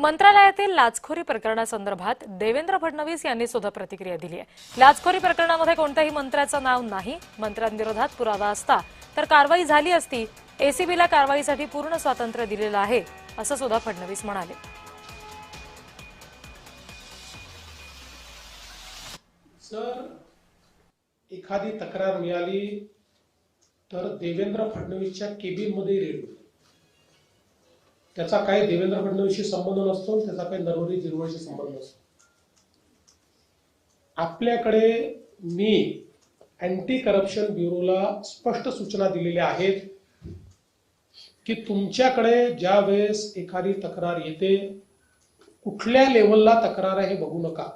मंत्रालयातील लाचखोरी प्रकरणासंदर्भात देवेंद्र फडणवीस यांनी सुद्धा प्रतिक्रिया दिली आहे। लाचखोरी प्रकरणामध्ये कोणत्याही मंत्र्याचं नाव नाही। मंत्र्यांविरोधात पुरावा असता तर कारवाई झाली असती। एसीबीला कारवाईसाठी पूर्ण स्वातंत्र्य दिलेलं आहे असं सुद्धा फडणवीस म्हणाले। जर एखादी तक्रार मिळाली तर देवेंद्र फडणवीसच्या केबिनमध्ये रेड होते। त्याचा काही देवेंद्र फडणवीसशी संबंध नसतो, त्याचा काही नरहरी झिरवळशी संबंध नसतो। आपल्याकडे मी अँटी करप्शन ब्युरोला स्पष्ट सूचना दिलेल्या आहेत की तुमच्याकडे ज्या वेळेस एखादी तक्रार येते, कुठल्या लेव्हलला तक्रार आहे हे बघू नका।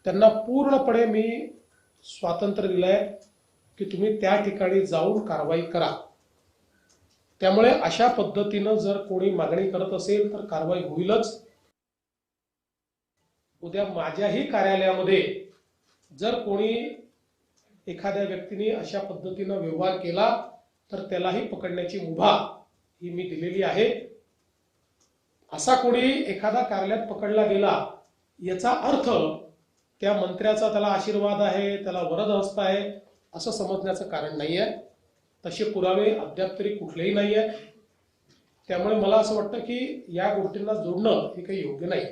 त्यांना पूर्णपणे मी स्वातंत्र्य दिलंय की तुम्ही त्या ठिकाणी जाऊन कारवाई करा। त्यामुळे अशा पद्धतीनं जर कोणी मागणी करत असेल तर कारवाई होईलच। उद्या माझ्याही कार्यालयामध्ये जर कोणी एखाद्या व्यक्तीने अशा पद्धतीनं व्यवहार केला तर त्यालाही पकडण्याची मुभा ही मी दिलेली आहे। असा कोणी एखादा कार्यालयात पकडला गेला याचा अर्थ त्या मंत्र्याचा त्याला आशीर्वाद आहे, त्याला वरद हस्त आहे असं समजण्याचं कारण नाहीये। तसे पुरावे अद्याप तरी कुठलेही नाहीये। त्यामुळे मला असं वाटतं की या गोष्टींना जोडणं हे काही योग्य नाही।